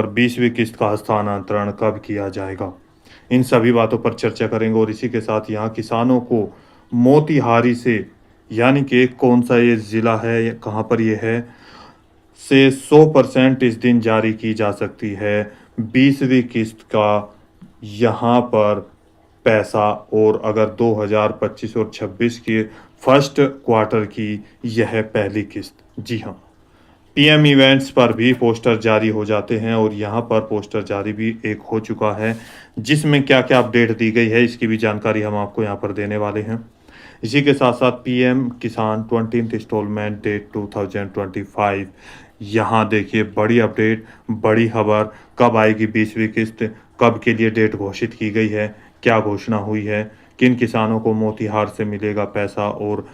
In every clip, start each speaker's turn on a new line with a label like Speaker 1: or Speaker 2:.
Speaker 1: और 20वीं किस्त का हस्तांतरण कब किया जाएगा। इन सभी बातों पर चर्चा करेंगे और इसी के साथ यहाँ किसानों को मोतिहारी से, यानी कि कौन सा ये ज़िला है, कहाँ पर ये है, से 100% इस दिन जारी की जा सकती है 20वीं किस्त का यहाँ पर पैसा। और अगर 2025 और 26 के फर्स्ट क्वार्टर की यह पहली किस्त। जी हाँ, पीएम इवेंट्स पर भी पोस्टर जारी हो जाते हैं और यहाँ पर पोस्टर जारी भी एक हो चुका है, जिसमें क्या क्या अपडेट दी गई है इसकी भी जानकारी हम आपको यहाँ पर देने वाले हैं। इसी के साथ साथ पीएम किसान 20th इंस्टॉलमेंट डेट 2025, यहाँ देखिए बड़ी अपडेट, बड़ी खबर, कब आएगी 20वीं किस्त, कब के लिए डेट घोषित की गई है, क्या घोषणा हुई है, किन किसानों को मोतिहार से मिलेगा पैसा और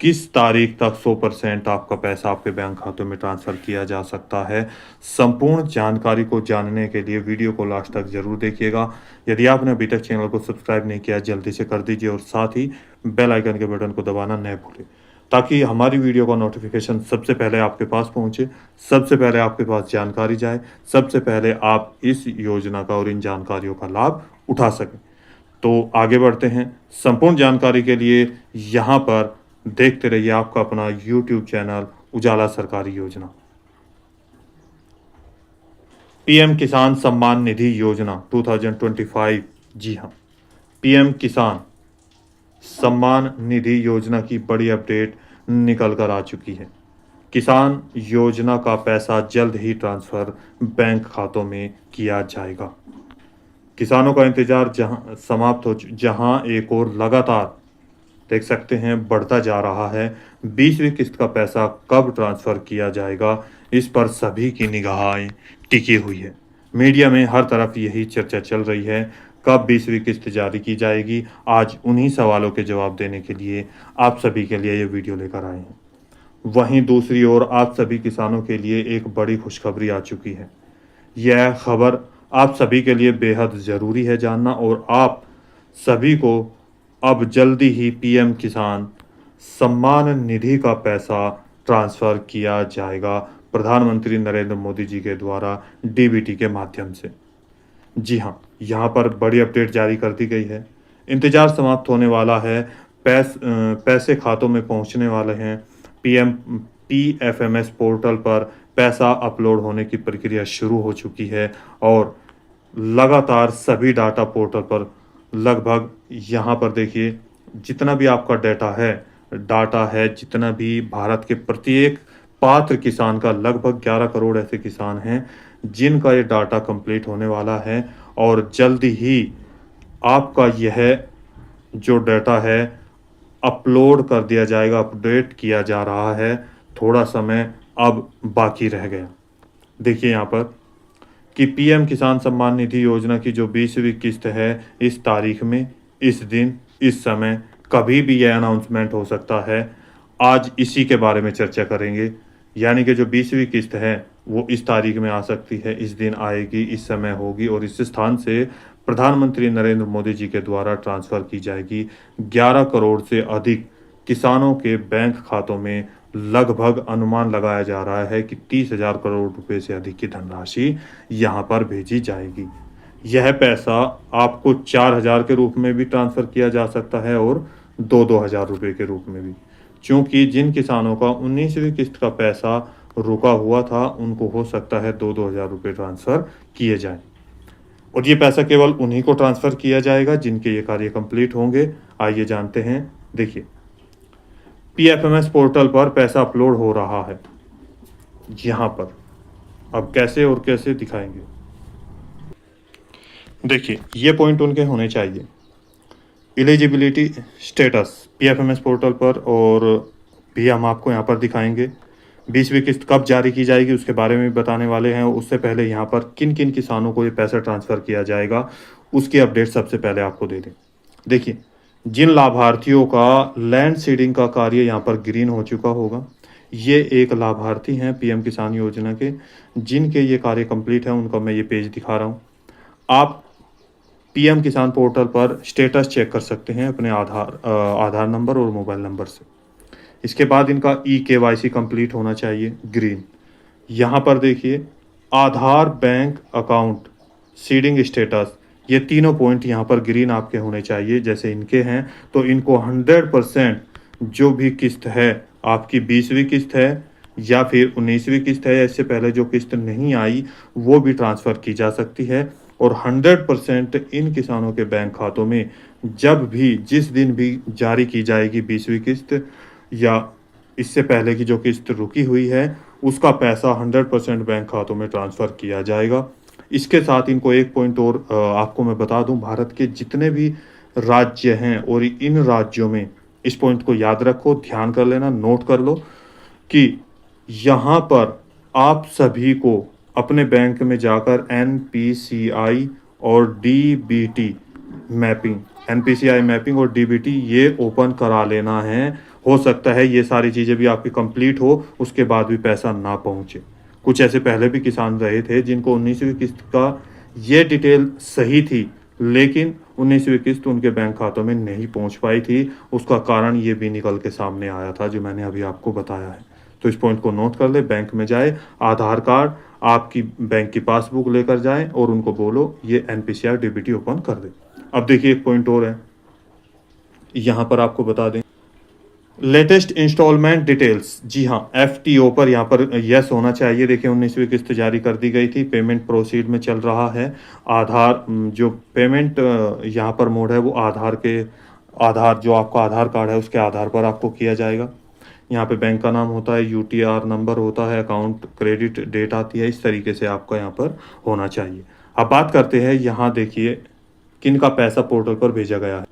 Speaker 1: किस तारीख तक 100% आपका पैसा आपके बैंक खातों में ट्रांसफ़र किया जा सकता है। संपूर्ण जानकारी को जानने के लिए वीडियो को लास्ट तक ज़रूर देखिएगा। यदि आपने अभी तक चैनल को सब्सक्राइब नहीं किया जल्दी से कर दीजिए और साथ ही बेल आइकन के बटन को दबाना न भूलें, ताकि हमारी वीडियो का नोटिफिकेशन सबसे पहले आपके पास पहुंचे, सबसे पहले आपके पास जानकारी जाए, सबसे पहले आप इस योजना का और इन जानकारियों का लाभ उठा सकें। तो आगे बढ़ते हैं। संपूर्ण जानकारी के लिए यहाँ पर देखते रहिए आपका अपना यूट्यूब चैनल उजाला सरकारी योजना। पीएम किसान सम्मान निधि योजना 2025। जी हाँ, पीएम किसान सम्मान निधि योजना की बड़ी अपडेट निकल कर आ चुकी है। किसान योजना का पैसा जल्द ही ट्रांसफ़र बैंक खातों में किया जाएगा। किसानों का इंतजार जहां एक और लगातार देख सकते हैं बढ़ता जा रहा है। 20वीं किस्त का पैसा कब ट्रांसफ़र किया जाएगा, इस पर सभी की निगाहें टिकी हुई है। मीडिया में हर तरफ यही चर्चा चल रही है, कब 20वीं किस्त जारी की जाएगी। आज उन्हीं सवालों के जवाब देने के लिए आप सभी के लिए ये वीडियो लेकर आए हैं। वहीं दूसरी ओर आप सभी किसानों के लिए एक बड़ी खुशखबरी आ चुकी है। यह खबर आप सभी के लिए बेहद ज़रूरी है जानना, और आप सभी को अब जल्दी ही पीएम किसान सम्मान निधि का पैसा ट्रांसफ़र किया जाएगा प्रधानमंत्री नरेंद्र मोदी जी के द्वारा डीबीटी के माध्यम से। जी हाँ, यहाँ पर बड़ी अपडेट जारी कर दी गई है। इंतज़ार समाप्त होने वाला है, पैसे खातों में पहुँचने वाले हैं। पीएफएमएस पोर्टल पर पैसा अपलोड होने की प्रक्रिया शुरू हो चुकी है और लगातार सभी डाटा पोर्टल पर लगभग यहाँ पर देखिए जितना भी आपका डाटा है, जितना भी भारत के प्रत्येक पात्र किसान का, लगभग 11 करोड़ ऐसे किसान हैं जिनका ये डाटा कंप्लीट होने वाला है और जल्दी ही आपका यह जो डाटा है अपलोड कर दिया जाएगा, अपडेट किया जा रहा है। थोड़ा समय अब बाकी रह गया। देखिए यहाँ पर कि पीएम किसान सम्मान निधि योजना की जो 20वीं किस्त है, इस तारीख में, इस दिन, इस समय कभी भी यह अनाउंसमेंट हो सकता है। आज इसी के बारे में चर्चा करेंगे, यानी कि जो 20वीं किस्त है वो इस तारीख में आ सकती है, इस दिन आएगी, इस समय होगी और इस स्थान से प्रधानमंत्री नरेंद्र मोदी जी के द्वारा ट्रांसफ़र की जाएगी 11 करोड़ से अधिक किसानों के बैंक खातों में। लगभग अनुमान लगाया जा रहा है कि 30,000 करोड़ रुपए से अधिक की धनराशि यहाँ पर भेजी जाएगी। यह पैसा आपको 4,000 के रूप में भी ट्रांसफ़र किया जा सकता है और 2-2 हज़ार रुपये के रूप में भी, क्योंकि जिन किसानों का 19वीं किस्त का पैसा रुका हुआ था उनको हो सकता है 2-2 हज़ार रुपये ट्रांसफ़र किए जाएं। और ये पैसा केवल उन्हीं को ट्रांसफ़र किया जाएगा जिनके ये कार्य कंप्लीट होंगे। आइए जानते हैं। देखिए, पीएफएमएस पोर्टल पर पैसा अपलोड हो रहा है यहाँ पर। अब कैसे और कैसे दिखाएंगे, देखिए ये पॉइंट उनके होने चाहिए। एलिजिबिलिटी स्टेटस पीएफएमएस पोर्टल पर, और भी हम आपको यहाँ पर दिखाएंगे। 20वीं किस्त कब जारी की जाएगी उसके बारे में भी बताने वाले हैं। उससे पहले यहाँ पर किन किन किसानों को ये पैसा ट्रांसफ़र किया जाएगा उसकी अपडेट सबसे पहले आपको दे दें। देखिए, जिन लाभार्थियों का लैंड सीडिंग का कार्य यहाँ पर ग्रीन हो चुका होगा, ये एक लाभार्थी हैं पीएम किसान योजना के, जिनके ये कार्य कंप्लीट है, उनका मैं ये पेज दिखा रहा हूँ। आप पीएम किसान पोर्टल पर स्टेटस चेक कर सकते हैं अपने आधार नंबर और मोबाइल नंबर से। इसके बाद इनका KYC कंप्लीट होना चाहिए, ग्रीन। यहाँ पर देखिए आधार, बैंक अकाउंट, सीडिंग स्टेटस, ये तीनों पॉइंट यहाँ पर ग्रीन आपके होने चाहिए। जैसे इनके हैं तो इनको 100% जो भी किस्त है, आपकी 20वीं किस्त है या फिर 19वीं किस्त है या इससे पहले जो किस्त नहीं आई, वो भी ट्रांसफ़र की जा सकती है। और 100% इन किसानों के बैंक खातों में जब भी, जिस दिन भी जारी की जाएगी 20वीं किस्त या इससे पहले की जो किस्त रुकी हुई है, उसका पैसा 100% बैंक खातों में ट्रांसफ़र किया जाएगा। इसके साथ इनको एक पॉइंट और आपको मैं बता दूं, भारत के जितने भी राज्य हैं और इन राज्यों में, इस पॉइंट को याद रखो, ध्यान कर लेना, नोट कर लो कि यहाँ पर आप सभी को अपने बैंक में जाकर एनपीसीआई और डीबीटी मैपिंग, एनपीसीआई मैपिंग और डीबीटी ये ओपन करा लेना है। हो सकता है ये सारी चीज़ें भी आपकी कंप्लीट हो, उसके बाद भी पैसा ना पहुँचे। कुछ ऐसे पहले भी किसान रहे थे जिनको 19वीं किस्त का ये डिटेल सही थी, लेकिन 19वीं किस्त उनके बैंक खातों में नहीं पहुंच पाई थी। उसका कारण ये भी निकल के सामने आया था जो मैंने अभी आपको बताया है। तो इस पॉइंट को नोट कर ले, बैंक में जाए, आधार कार्ड, आपकी बैंक की पासबुक लेकर जाएं और उनको बोलो ये एनपीसीआई डीबीटी ओपन कर दे। अब देखिए एक पॉइंट और है, यहाँ पर आपको बता दें, लेटेस्ट इंस्टॉलमेंट डिटेल्स, जी हाँ, एफटीओ पर यहाँ पर यस होना चाहिए। देखिए 19वीं किस्त जारी कर दी गई थी, पेमेंट प्रोसीड में चल रहा है। आधार जो पेमेंट यहाँ पर मोड है वो आधार जो आपका आधार कार्ड है उसके आधार पर आपको किया जाएगा। यहाँ पे बैंक का नाम होता है, यूटीआर नंबर होता है, अकाउंट क्रेडिट डेट आती है, इस तरीके से आपका यहाँ पर होना चाहिए। अब बात करते हैं, यहाँ देखिए किन का पैसा पोर्टल पर भेजा गया है।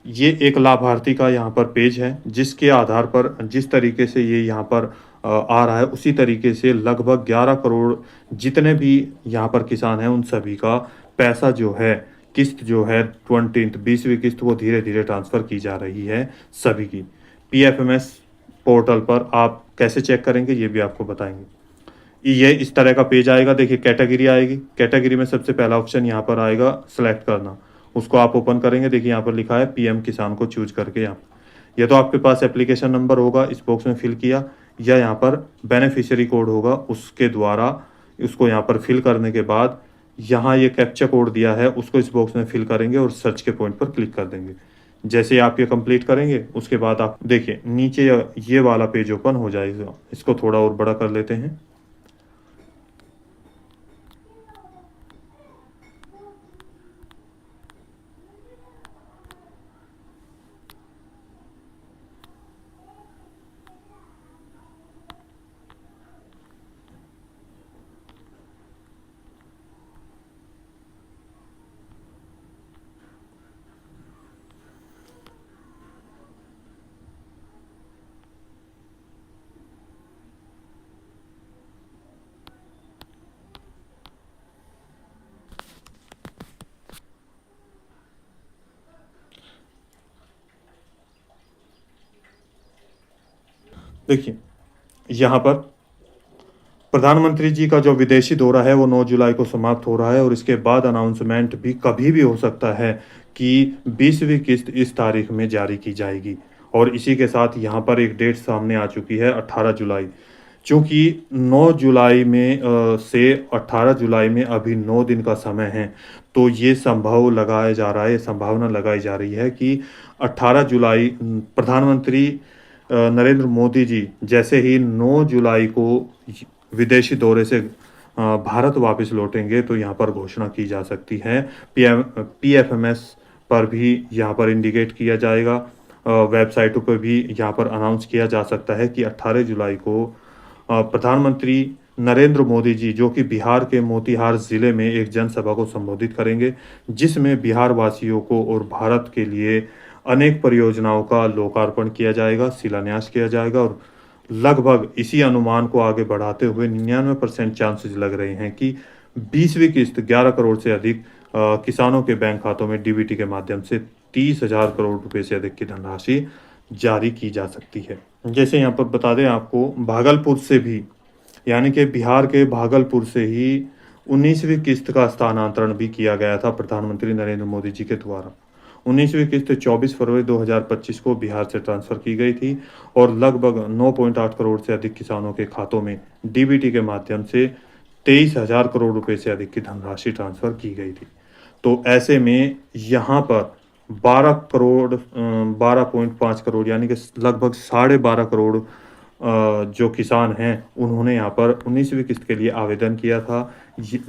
Speaker 1: ये एक लाभार्थी का यहाँ पर पेज है जिसके आधार पर जिस तरीके से ये यहाँ पर आ रहा है उसी तरीके से लगभग 11 करोड़ जितने भी यहाँ पर किसान हैं उन सभी का पैसा जो है, किस्त जो है 20वीं किस्त वो धीरे धीरे ट्रांसफ़र की जा रही है सभी की। पीएफएमएस पोर्टल पर आप कैसे चेक करेंगे ये भी आपको बताएंगे। ये इस तरह का पेज आएगा। देखिए कैटेगरी आएगी, कैटेगरी में सबसे पहला ऑप्शन यहाँ पर आएगा सेलेक्ट करना, उसको आप ओपन करेंगे। देखिए यहाँ पर लिखा है पीएम किसान को चूज करके, यहाँ या तो आपके पास एप्लीकेशन नंबर होगा, इस बॉक्स में फिल किया, या यहाँ पर बेनिफिशियरी कोड होगा, उसके द्वारा उसको यहाँ पर फिल करने के बाद यहाँ ये कैप्चा कोड दिया है उसको इस बॉक्स में फिल करेंगे और सर्च के पॉइंट पर क्लिक कर देंगे। जैसे आप ये कंप्लीट करेंगे उसके बाद आप देखिए नीचे ये वाला पेज ओपन हो जाएगा। इसको थोड़ा और बड़ा कर लेते हैं। देखिए यहाँ पर प्रधानमंत्री जी का जो विदेशी दौरा है वो 9 जुलाई को समाप्त हो रहा है और इसके बाद अनाउंसमेंट भी कभी भी हो सकता है कि 20वीं किस्त इस तारीख में जारी की जाएगी। और इसी के साथ यहाँ पर एक डेट सामने आ चुकी है 18 जुलाई। चूँकि 9 जुलाई में से 18 जुलाई में अभी 9 दिन का समय है, तो ये संभव लगाया जा रहा है, संभावना लगाई जा रही है कि 18 जुलाई प्रधानमंत्री नरेंद्र मोदी जी जैसे ही 9 जुलाई को विदेशी दौरे से भारत वापस लौटेंगे तो यहाँ पर घोषणा की जा सकती है। पीएफएमएस पर भी यहाँ पर इंडिकेट किया जाएगा, वेबसाइटों पर भी यहाँ पर अनाउंस किया जा सकता है कि 18 जुलाई को प्रधानमंत्री नरेंद्र मोदी जी जो कि बिहार के मोतिहार ज़िले में एक जनसभा को संबोधित करेंगे, जिसमें बिहार वासियों को और भारत के लिए अनेक परियोजनाओं का लोकार्पण किया जाएगा, शिलान्यास किया जाएगा। और लगभग इसी अनुमान को आगे बढ़ाते हुए 99% चांसेस लग रहे हैं कि 20वीं किस्त 11 करोड़ से अधिक किसानों के बैंक खातों में डीबीटी के माध्यम से 30,000 करोड़ रुपए से अधिक की धनराशि जारी की जा सकती है। जैसे यहाँ पर बता दें आपको, भागलपुर से भी, यानी कि बिहार के भागलपुर से ही 19वीं किस्त का स्थानांतरण भी किया गया था प्रधानमंत्री नरेंद्र मोदी जी के द्वारा। 19वीं किस्त 24 फरवरी 2025 को बिहार से ट्रांसफ़र की गई थी और लगभग 9.8 करोड़ से अधिक किसानों के खातों में डीबीटी के माध्यम से 23,000 करोड़ रुपए से अधिक की धनराशि ट्रांसफ़र की गई थी। तो ऐसे में यहाँ पर 12.5 करोड़ यानी कि लगभग 12.5 करोड़ जो किसान हैं, उन्होंने यहाँ पर 19वीं किस्त के लिए आवेदन किया था।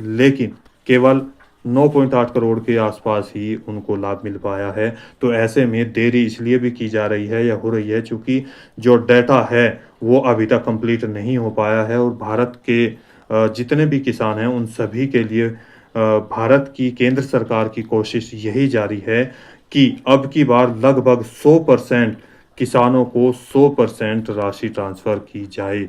Speaker 1: लेकिन केवल 9.8 करोड़ के आसपास ही उनको लाभ मिल पाया है। तो ऐसे में देरी इसलिए भी की जा रही है या हो रही है चूँकि जो डेटा है वो अभी तक कंप्लीट नहीं हो पाया है और भारत के जितने भी किसान हैं उन सभी के लिए भारत की केंद्र सरकार की कोशिश यही जारी है कि अब की बार लगभग 100% किसानों को 100% राशि ट्रांसफ़र की जाए।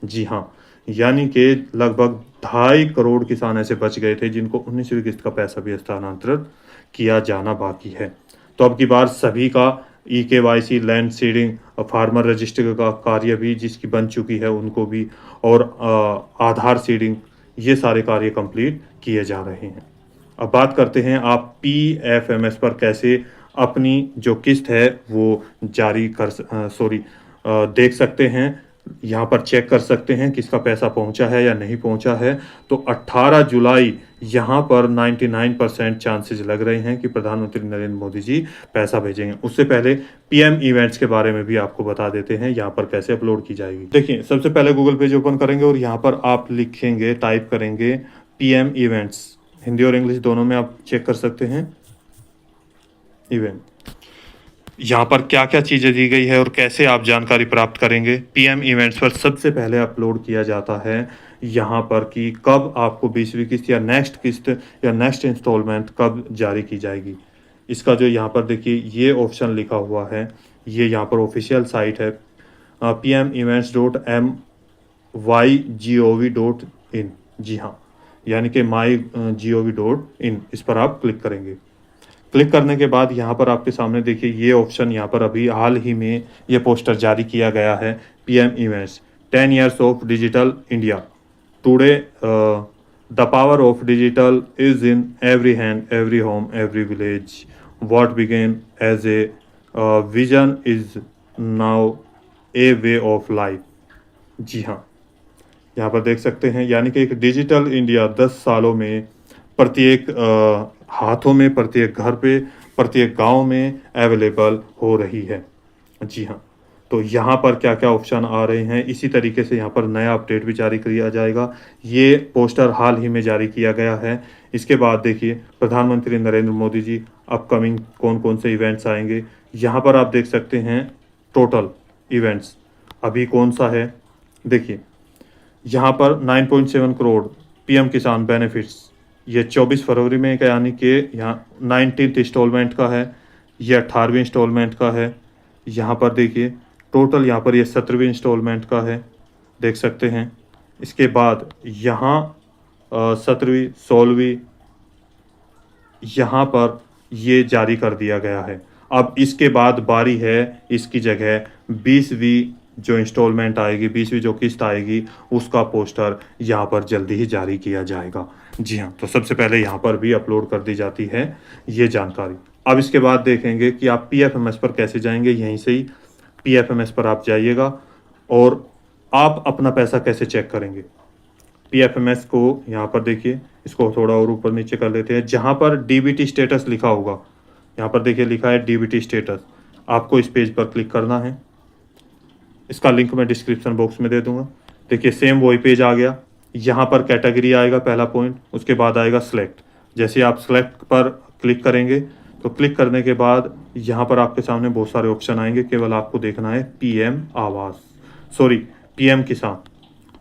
Speaker 1: जी हाँ, यानी कि लगभग 2.5 करोड़ किसान ऐसे बच गए थे जिनको 19वीं किस्त का पैसा भी हस्तांतरित किया जाना बाकी है। तो अब की बार सभी का e-KYC, land seeding, farmer register का कार्य भी जिसकी बन चुकी है उनको भी और आधार सीडिंग, ये सारे कार्य कंप्लीट किए जा रहे हैं। अब बात करते हैं आप पीएफएमएस पर कैसे अपनी जो किस्त है वो जारी कर देख सकते हैं। यहाँ पर चेक कर सकते हैं किसका पैसा पहुँचा है या नहीं पहुँचा है। तो 18 जुलाई यहाँ पर 99% चांसेस लग रहे हैं कि प्रधानमंत्री नरेंद्र मोदी जी पैसा भेजेंगे। उससे पहले पीएम इवेंट्स के बारे में भी आपको बता देते हैं यहाँ पर कैसे अपलोड की जाएगी। देखिए, सबसे पहले गूगल पेज ओपन करेंगे और यहाँ पर आप लिखेंगे, टाइप करेंगे पीएम इवेंट्स। हिंदी और इंग्लिश दोनों में आप चेक कर सकते हैं इवेंट। यहाँ पर क्या क्या चीज़ें दी गई है और कैसे आप जानकारी प्राप्त करेंगे। पीएम इवेंट्स पर सबसे पहले अपलोड किया जाता है यहाँ पर कि कब आपको 20वीं किस्त या नेक्स्ट इंस्टॉलमेंट कब जारी की जाएगी। इसका जो यहाँ पर देखिए ये ऑप्शन लिखा हुआ है, ये यहाँ पर ऑफिशियल साइट है pmevents.mygov.in। जी हाँ, यानी कि mygov.in, इस पर आप क्लिक करेंगे। क्लिक करने के बाद यहाँ पर आपके सामने देखिए ये ऑप्शन, यहाँ पर अभी हाल ही में ये पोस्टर जारी किया गया है, PM events 10 years of digital India today, the power of digital is in every hand, every home, every village, what began as a vision is now a way of life. जी हाँ, यहाँ पर देख सकते हैं, यानी कि एक डिजिटल इंडिया 10 सालों में प्रत्येक हाथों में, प्रत्येक घर पे, प्रत्येक गांव में अवेलेबल हो रही है। जी हाँ, तो यहाँ पर क्या क्या ऑप्शन आ रहे हैं, इसी तरीके से यहाँ पर नया अपडेट भी जारी किया जाएगा। ये पोस्टर हाल ही में जारी किया गया है। इसके बाद देखिए प्रधानमंत्री नरेंद्र मोदी जी अपकमिंग कौन कौन से इवेंट्स आएंगे, यहाँ पर आप देख सकते हैं टोटल इवेंट्स अभी कौन सा है। देखिए यहाँ पर 9.7 करोड़ पीएम किसान बेनिफिट्स, ये 24 फरवरी में का, यानी कि यहाँ 19th इंस्टॉलमेंट का है, ये 18वीं इंस्टॉलमेंट का है। यहाँ पर देखिए टोटल यहाँ पर ये 17वीं इंस्टॉलमेंट का है, देख सकते हैं। इसके बाद यहाँ 17वीं, 16वीं यहाँ पर ये जारी कर दिया गया है। अब इसके बाद बारी है इसकी जगह 20वीं जो इंस्टॉलमेंट आएगी, 20वीं जो किस्त आएगी, उसका पोस्टर यहाँ पर जल्दी ही जारी किया जाएगा। जी हाँ, तो सबसे पहले यहाँ पर भी अपलोड कर दी जाती है ये जानकारी। अब इसके बाद देखेंगे कि आप पीएफएमएस पर कैसे जाएंगे। यहीं से ही पीएफएमएस पर आप जाइएगा और आप अपना पैसा कैसे चेक करेंगे। पीएफएमएस को यहाँ पर देखिए, इसको थोड़ा और ऊपर नीचे कर लेते हैं, जहाँ पर डीबीटी स्टेटस लिखा होगा, यहाँ पर देखिए लिखा है डीबीटी स्टेटस। आपको इस पेज पर क्लिक करना है, इसका लिंक मैं डिस्क्रिप्शन बॉक्स में दे दूंगा। देखिए सेम वही पेज आ गया। यहाँ पर कैटेगरी आएगा पहला पॉइंट, उसके बाद आएगा सिलेक्ट। जैसे आप सिलेक्ट पर क्लिक करेंगे तो क्लिक करने के बाद यहाँ पर आपके सामने बहुत सारे ऑप्शन आएंगे, केवल आपको देखना है पीएम किसान।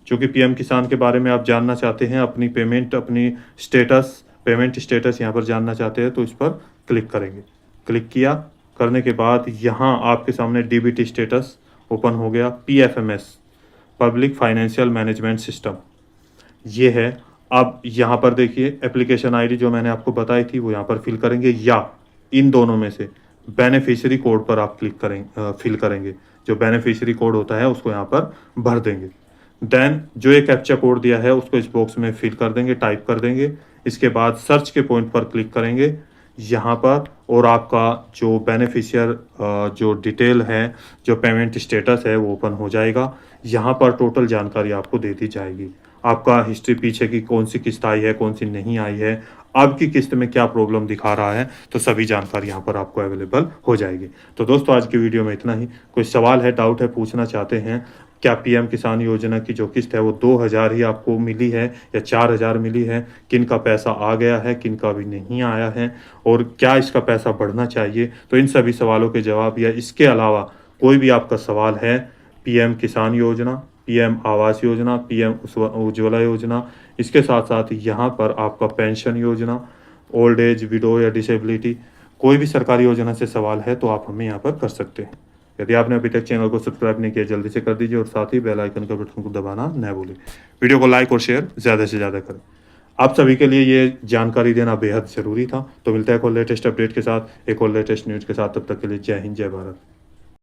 Speaker 1: चूँकि पीएम किसान के बारे में आप जानना चाहते हैं, अपनी पेमेंट, अपनी पेमेंट स्टेटस यहाँ पर जानना चाहते हैं, तो इस पर क्लिक करेंगे। क्लिक किया करने के बाद यहाँ आपके सामने डीबीटी स्टेटस ओपन हो गया। PFMS, public financial management system, ये है। अब यहाँ पर देखिए एप्लीकेशन आईडी जो मैंने आपको बताई थी वो यहाँ पर फिल करेंगे, या इन दोनों में से बेनिफिशियरी कोड पर आप क्लिक करेंगे, फिल करेंगे। जो बेनिफिशियरी कोड होता है उसको यहाँ पर भर देंगे। देन जो एक कैप्चा कोड दिया है उसको इस बॉक्स में फिल कर देंगे, टाइप कर देंगे। इसके बाद सर्च के पॉइंट पर क्लिक करेंगे यहाँ पर, और आपका जो बेनिफिशियर जो डिटेल है, जो पेमेंट स्टेटस है, वो ओपन हो जाएगा। यहाँ पर टोटल जानकारी आपको दे दी जाएगी। आपका हिस्ट्री पीछे की कौन सी किस्त आई है, कौन सी नहीं आई है, अब की किस्त में क्या प्रॉब्लम दिखा रहा है, तो सभी जानकारी यहाँ पर आपको अवेलेबल हो जाएगी। तो दोस्तों आज की वीडियो में इतना ही। कोई सवाल है, डाउट है, पूछना चाहते हैं, क्या पीएम किसान योजना की जो किस्त है वो 2000 ही आपको मिली है या 4000 मिली है, किन का पैसा आ गया है, किन का अभी नहीं आया है, और क्या इसका पैसा बढ़ना चाहिए, तो इन सभी सवालों के जवाब या इसके अलावा कोई भी आपका सवाल है पीएम किसान योजना, पीएम आवास योजना, पीएम उज्ज्वला योजना, इसके साथ साथ यहाँ पर आपका पेंशन योजना, ओल्ड एज, विडो या डिसेबिलिटी, कोई भी सरकारी योजना से सवाल है तो आप हमें यहाँ पर कर सकते हैं। यदि आपने अभी तक चैनल को सब्सक्राइब नहीं किया जल्दी से कर दीजिए और साथ ही बेल आइकन का बटन को दबाना न भूलें। वीडियो को लाइक और शेयर ज़्यादा से ज़्यादा करें। आप सभी के लिए ये जानकारी देना बेहद ज़रूरी था। तो मिलता है एक और लेटेस्ट अपडेट के साथ, एक और लेटेस्ट न्यूज़ के साथ। तब तक के लिए जय हिंद, जय भारत।